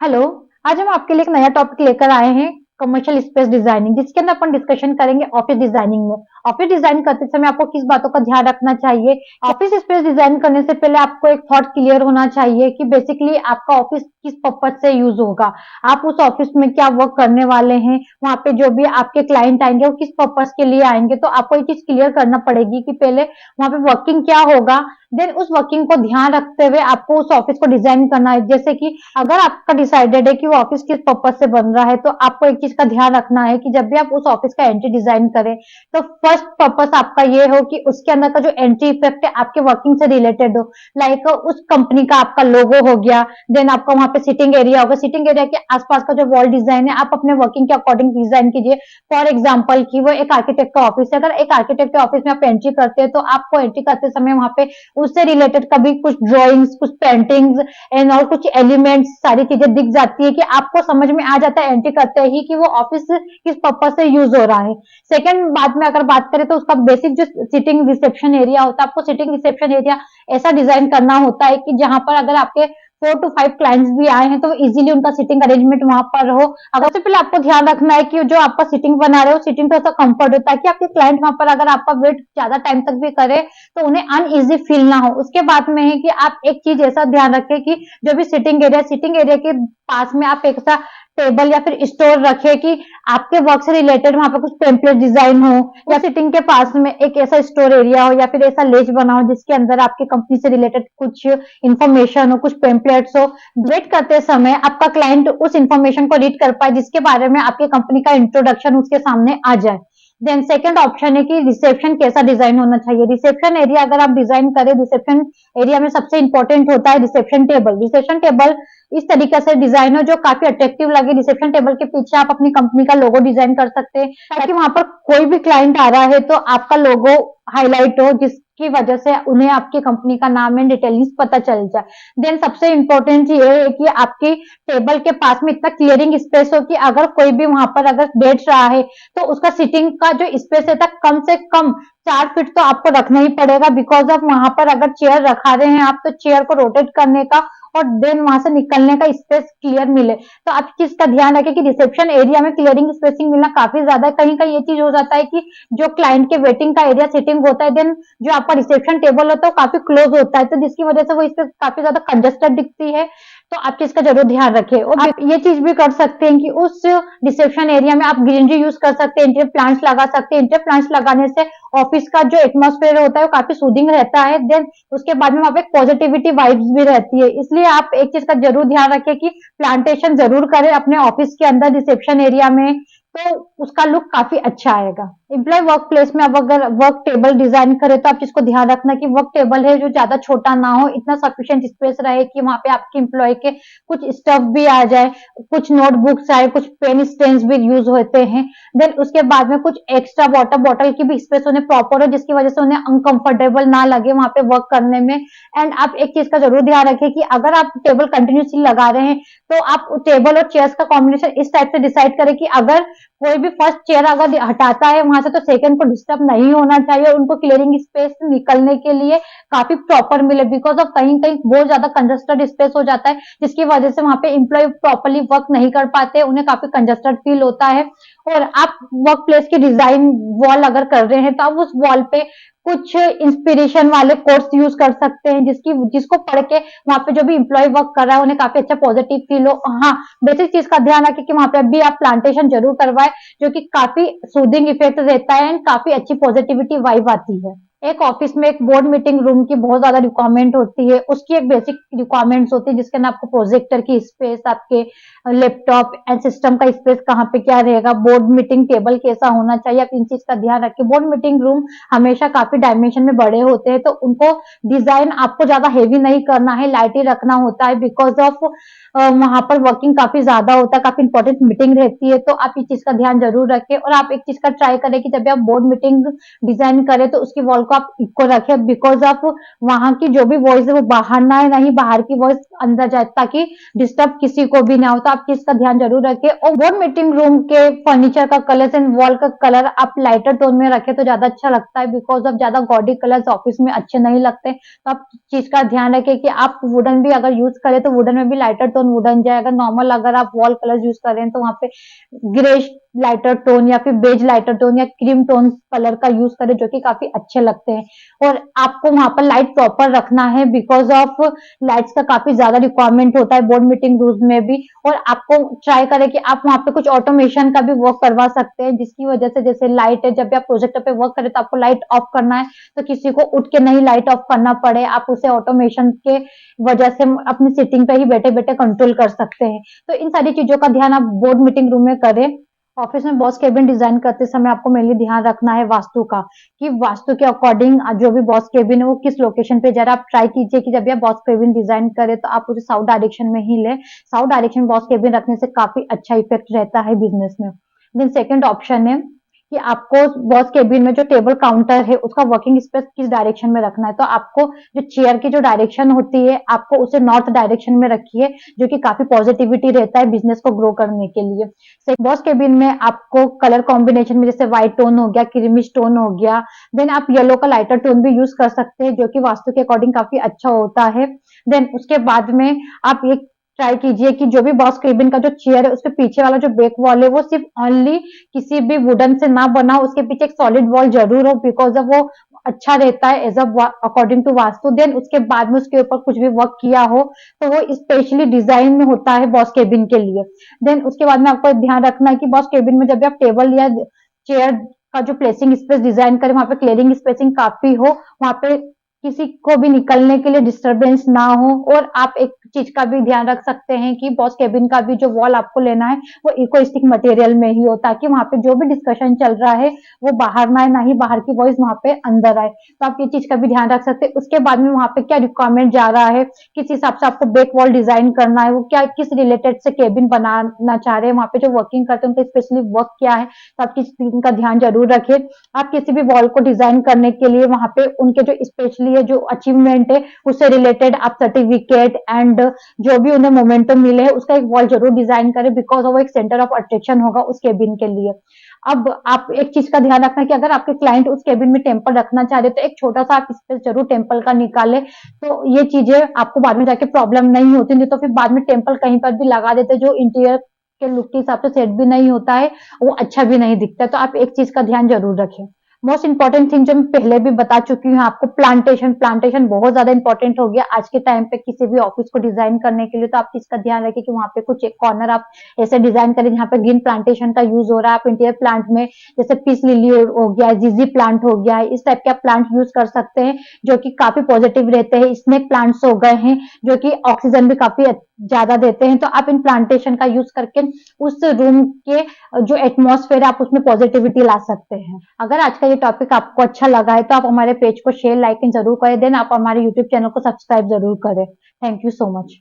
Hello. आज हम आपके लिए एक नया टॉपिक लेकर आए हैं, कमर्शियल स्पेस डिजाइनिंग, जिसके अंदर अपन डिस्कशन करेंगे ऑफिस डिजाइनिंग में। ऑफिस डिजाइन करते समय आपको किस बातों का ध्यान रखना चाहिए। ऑफिस स्पेस डिजाइन करने से पहले आपको एक थॉट क्लियर होना चाहिए कि बेसिकली आपका ऑफिस किस पर्पज से यूज होगा। आप उस ऑफिस में क्या वर्क करने वाले हैं, वहां पे जो भी आपके क्लाइंट आएंगे वो किस पर्पज के लिए आएंगे। तो आपको ये चीज क्लियर करना पड़ेगी कि पहले वहां पे वर्किंग क्या होगा, देन उस वर्किंग को ध्यान रखते हुए आपको उस ऑफिस को डिजाइन करना है। जैसे कि अगर आपका डिसाइडेड है कि वो ऑफिस किस पर्पज से बन रहा है, तो आपको एक चीज का ध्यान रखना है कि जब भी आप उस ऑफिस का एंट्री डिजाइन करें, तो फर्स्ट पर्पस आपका ये हो कि उसके अंदर का जो एंट्री इफेक्ट है आपके वर्किंग से रिलेटेड हो। लाइक उस कंपनी का आपका लोगो हो गया, देन आपका वहां पे सिटिंग एरिया होगा, सिटिंग एरिया के आसपास का जो वॉल डिजाइन है आप अपने वर्किंग के अकॉर्डिंग डिजाइन कीजिए। फॉर एग्जाम्पल कि वो एक आर्किटेक्ट का ऑफिस है, अगर एक आर्किटेक्ट के ऑफिस में आप एंट्री करते हैं तो आपको एंट्री करते समय वहां पे उससे रिलेटेड कभी कुछ ड्रॉइंग्स, कुछ पेंटिंग्स एंड और कुछ एलिमेंट्स, सारी चीजें दिख जाती है कि आपको समझ में आ जाता है एंट्री करते ही कि वो ऑफिस किस पर्पज से यूज हो रहा है। सेकंड बात में अगर बात करें तो उसका बेसिक जो सिटिंग रिसेप्शन एरिया होता है, आपको सिटिंग रिसेप्शन एरिया ऐसा डिजाइन करना होता है कि जहां पर अगर आपके 4 to 5 क्लाइंट्स भी आए हैं तो इजीली उनका सिटिंग अरेंजमेंट वहां पर हो। अगर सबसे पहले आपको ध्यान रखना है कि जो आपका सिटिंग बना रहे हो सिटिंग थोड़ा सा कंफर्ट होता है कि आपके क्लाइंट वहां पर अगर आपका वेट ज्यादा टाइम तक भी करे तो उन्हें अनईजी फील ना हो। उसके बाद में है कि आप एक चीज ऐसा ध्यान रखें कि जो भी सिटिंग एरिया के पास में आप एक ऐसा टेबल या फिर स्टोर रखे कि आपके वर्क से रिलेटेड वहां पर कुछ टेम्पलेट डिजाइन हो, या सिटिंग के पास में एक ऐसा स्टोर एरिया हो या फिर ऐसा लेज बना हो जिसके अंदर आपकी कंपनी से रिलेटेड कुछ इंफॉर्मेशन हो, कुछ पेम्पलेट्स हो। वेट करते समय आपका क्लाइंट उस इंफॉर्मेशन को रीड कर पाए जिसके बारे में आपकी कंपनी का इंट्रोडक्शन उसके सामने आ जाए। देन सेकंड ऑप्शन है कि रिसेप्शन कैसा डिजाइन होना चाहिए। रिसेप्शन एरिया अगर आप डिजाइन करें, रिसेप्शन एरिया में सबसे इंपॉर्टेंट होता है रिसेप्शन टेबल। रिसेप्शन टेबल इस तरीके से डिजाइन हो जो काफी अट्रैक्टिव लगे। रिसेप्शन टेबल के पीछे आप अपनी कंपनी का लोगो डिजाइन कर सकते हैं ताकि वहां पर कोई भी क्लाइंट आ रहा है तो आपका लोगो हाईलाइट हो, जिसकी वजह से उन्हें आपकी कंपनी का नाम एंड डिटेल्स पता चल जाए। देन सबसे इंपॉर्टेंट ये है कि आपकी टेबल के पास में इतना क्लियरिंग स्पेस हो कि अगर कोई भी वहां पर अगर बैठ रहा है तो उसका सिटिंग का जो स्पेस है कम से कम 4 फीट तो आपको रखना ही पड़ेगा। बिकॉज ऑफ वहां पर अगर चेयर रखा रहे हैं आप तो चेयर को रोटेट करने का और देन वहां से निकलने का स्पेस क्लियर मिले। तो आप चीज का ध्यान रखें कि रिसेप्शन एरिया में क्लियरिंग स्पेसिंग मिलना काफी ज्यादा है। कहीं कहीं ये चीज हो जाता है कि जो क्लाइंट के वेटिंग का एरिया सिटिंग होता है, देन जो आपका रिसेप्शन टेबल होता है वो काफी क्लोज होता है, तो जिसकी वजह से वो इससे काफी ज्यादा कंजस्टेड दिखती है। तो आप चीज का जरूर ध्यान रखें। और आप ये चीज भी कर सकते हैं कि उस रिसेप्शन एरिया में आप ग्रीनरी यूज कर सकते हैं, इंटर प्लांट्स लगा सकते हैं। इंटर प्लांट्स लगाने से ऑफिस का जो एटमोस्फेयर होता है वो काफी सूदिंग रहता है। देन उसके बाद में वहां पे पॉजिटिविटी वाइब्स भी रहती है। इसलिए आप एक चीज का जरूर ध्यान रखें कि प्लांटेशन जरूर करें अपने ऑफिस के अंदर रिसेप्शन एरिया में, तो उसका लुक काफी अच्छा आएगा। एम्प्लॉय वर्क प्लेस में अब अगर वर्क टेबल डिजाइन करें तो आप जिसको ध्यान रखना कि वर्क टेबल है जो ज्यादा छोटा ना हो, इतना सफिशिएंट स्पेस रहे कि वहां पे आपके एम्प्लॉय के कुछ स्टफ भी आ जाए, कुछ नोटबुक्स आए, कुछ पेन स्टेन्स भी यूज होते हैं। देन उसके बाद में कुछ एक्स्ट्रा वाटर बॉटल की भी स्पेस उन्हें प्रॉपर हो जिसकी वजह से उन्हें अनकंफर्टेबल ना लगे वहां पे वर्क करने में। एंड आप एक चीज का जरूर ध्यान रखें कि अगर आप टेबल कंटिन्यूसली लगा रहे हैं तो आप टेबल और चेयर्स का कॉम्बिनेशन इस टाइप से डिसाइड करें कि अगर कोई भी फर्स्ट चेयर अगर हटाता है वहां से तो सेकंड को डिस्टर्ब नहीं होना चाहिए, उनको क्लियरिंग स्पेस निकलने के लिए काफी प्रॉपर मिले। बिकॉज ऑफ कहीं कहीं बहुत ज्यादा कंजस्टेड स्पेस हो जाता है जिसकी वजह से वहां पे एम्प्लॉय प्रॉपरली वर्क नहीं कर पाते, उन्हें काफी कंजस्टेड फील होता है। और आप वर्क प्लेस की डिजाइन वॉल अगर कर रहे हैं तो आप उस वॉल पे कुछ इंस्पिरेशन वाले कोट्स यूज कर सकते हैं जिसको पढ़ के वहां पे जो भी इंप्लॉय वर्क कर रहा है उन्हें काफी अच्छा पॉजिटिव फील हो। हाँ, बेसिक चीज का ध्यान रखें कि वहां पे भी आप प्लांटेशन जरूर करवाएं जो कि काफी सूदिंग इफेक्ट रहता है एंड काफी अच्छी पॉजिटिविटी वाइब आती है। एक ऑफिस में एक बोर्ड मीटिंग रूम की बहुत ज्यादा रिक्वायरमेंट होती है, उसकी एक बेसिक रिक्वायरमेंट्स होती है जिसके अंदर आपको प्रोजेक्टर की स्पेस, आपके लैपटॉप एंड सिस्टम का स्पेस कहाँ पे क्या रहेगा, बोर्ड मीटिंग टेबल कैसा होना चाहिए, आप इन चीज का ध्यान रखें। बोर्ड मीटिंग रूम हमेशा काफी डायमेंशन में बड़े होते हैं तो उनको डिजाइन आपको ज्यादा हेवी नहीं करना है, लाइट ही रखना होता है। बिकॉज ऑफ वहां पर वर्किंग काफी ज्यादा होता है, काफी इंपॉर्टेंट मीटिंग रहती है, तो आप इस चीज का ध्यान जरूर रखें। और आप एक चीज का ट्राई करें कि जब भी आप बोर्ड मीटिंग डिजाइन करें तो उसकी वॉल को आप इको रखें, बिकॉज ऑफ वहां की जो भी वॉइस है वो बाहर ना आए, ना ही बाहर की वॉइस अंदर जाए, ताकि डिस्टर्ब किसी को भी ना हो। तो आप चीज का ध्यान जरूर रखें। और बोर्ड मीटिंग रूम के फर्नीचर का कलर एंड वॉल का कलर आप लाइटर टोन में रखें तो ज्यादा अच्छा लगता है, बिकॉज ऑफ ज्यादा गॉडी कलर्स ऑफिस में अच्छे नहीं लगते। तो आप चीज का ध्यान रखें कि आप वुडन भी अगर यूज करें तो वुडन में भी लाइटर टोन वुडन जाए। अगर नॉर्मल अगर आप वॉल कलर यूज करें तो वहां पे ग्रे लाइटर टोन या फिर बेज लाइटर टोन या क्रीम टोन कलर का यूज करें, जो कि काफी अच्छे लगते हैं। और आपको वहां पर लाइट प्रॉपर रखना है, बिकॉज ऑफ लाइट्स का काफी ज्यादा रिक्वायरमेंट होता है बोर्ड मीटिंग रूम में भी। और आपको ट्राई करें कि आप वहां पे कुछ ऑटोमेशन का भी वर्क करवा सकते हैं, जिसकी वजह से जैसे लाइट है, जब भी आप प्रोजेक्टर पे वर्क करें तो आपको लाइट ऑफ करना है, तो किसी को उठ के नहीं लाइट ऑफ करना पड़े, आप उसे ऑटोमेशन के वजह से अपनी सीटिंग पे ही बैठे बैठे कंट्रोल कर सकते हैं। तो इन सारी चीजों का ध्यान आप बोर्ड मीटिंग रूम में करें। ऑफिस में बॉस केबिन डिजाइन करते समय आपको मेनली ध्यान रखना है वास्तु का, कि वास्तु के अकॉर्डिंग जो भी बॉस केबिन है वो किस लोकेशन पे जा रहा है। आप ट्राई कीजिए कि जब भी आप बॉस केबिन डिजाइन करें तो आप उसे साउथ डायरेक्शन में ही लें। साउथ डायरेक्शन बॉस केबिन रखने से काफी अच्छा इफेक्ट रहता है बिजनेस में। देन सेकंड ऑप्शन है कि आपको बॉस केबिन में जो टेबल काउंटर है उसका वर्किंग स्पेस किस डायरेक्शन में रखना है। तो आपको जो चेयर की जो डायरेक्शन होती है आपको उसे नॉर्थ डायरेक्शन में रखिए, जो कि काफी पॉजिटिविटी रहता है बिजनेस को ग्रो करने के लिए। बॉस केबिन में आपको कलर कॉम्बिनेशन में जैसे व्हाइट टोन हो गया, क्रीमिश टोन हो गया, देन आप येलो का लाइटर टोन भी यूज कर सकते हैं, जो कि वास्तु के अकॉर्डिंग काफी अच्छा होता है। देन उसके बाद में आप एक ट्राई कीजिए कि जो भी बॉस केबिन का जो चेयर है उसके पीछे वाला जो बैक वॉल है वो सिर्फ ओनली किसी भी वुडन से ना बना हो, उसके पीछे एक सॉलिड वॉल जरूर हो, बिकॉज ऑफ वो अच्छा रहता है as according to vastu. Then उसके बाद में उसके ऊपर कुछ भी वर्क किया हो तो वो स्पेशली डिजाइन में होता है बॉस केबिन के लिए। देन उसके बाद में आपको ध्यान रखना है कि बॉस केबिन में जब भी आप टेबल या चेयर का जो प्लेसिंग स्पेस डिजाइन करें वहां पे क्लियरिंग स्पेसिंग काफी हो, वहां पे किसी को भी निकलने के लिए डिस्टरबेंस ना हो। और आप एक चीज का भी ध्यान रख सकते हैं कि बॉस केबिन का भी जो वॉल आपको लेना है वो इको स्टिक मटेरियल में ही हो, ताकि वहां पे जो भी डिस्कशन चल रहा है वो बाहर ना आए, ना ही बाहर की वॉइस वहां पे अंदर आए। तो आप ये चीज का भी ध्यान रख सकते हैं। उसके बाद में वहां पे क्या रिक्वायरमेंट जा रहा है, किस हिसाब से आपको बैक वॉल डिजाइन करना है, वो क्या किस रिलेटेड से केबिन बनाना चाह रहे हैं, वहां पे जो वर्किंग करते हैं उनका स्पेशली वर्क क्या है। तो आप किस चीज का ध्यान जरूर रखें। आप किसी भी वॉल को डिजाइन करने के लिए वहां पे उनके जो स्पेशली है जो अचीवमेंट है उससे रिलेटेड आप सर्टिफिकेट एंड जो भी उन्हें मोमेंटम मिले है उसका एक वॉल जरूर डिजाइन करें, बिकॉज वो एक सेंटर ऑफ अट्रैक्शन होगा उस केबिन के लिए। अब आप एक चीज का ध्यान रखना कि अगर आपके क्लाइंट उस केबिन में टेम्पल रखना चाह रहे तो एक छोटा सा आप स्पेस जरूर टेम्पल का निकाले, तो ये चीजें आपको बाद में जाके प्रॉब्लम नहीं होती। नहीं तो फिर बाद में टेम्पल कहीं पर भी लगा देते जो इंटीरियर के लुक के हिसाब से सेट भी नहीं होता है, वो अच्छा भी नहीं दिखता। तो आप एक चीज का ध्यान जरूर रखें। मोस्ट इंपॉर्टेंट थिंग जो मैं पहले भी बता चुकी हूँ आपको, प्लांटेशन। प्लांटेशन बहुत ज्यादा इंपॉर्टेंट हो गया आज के टाइम पे किसी भी ऑफिस को डिजाइन करने के लिए। तो आप इसका ध्यान रखें कि वहां पे कुछ एक कॉर्नर आप ऐसे डिजाइन करें जहाँ पे ग्रीन प्लांटेशन का यूज हो रहा है। आप इंटीरियर प्लांट में जैसे पीस लिली हो गया, जीजी प्लांट हो गया, इस टाइप के आप प्लांट यूज कर सकते हैं, जो कि काफी पॉजिटिव रहते हैं। स्नेक प्लांट्स हो गए हैं जो कि ऑक्सीजन भी काफी ज्यादा देते हैं। तो आप इन प्लांटेशन का यूज करके उस रूम के जो एटमॉस्फेयर है आप उसमें पॉजिटिविटी ला सकते हैं। अगर आज का ये टॉपिक आपको अच्छा लगा है तो आप हमारे पेज को शेयर लाइक जरूर करें। देन आप हमारे यूट्यूब चैनल को सब्सक्राइब जरूर करें। Thank you so much.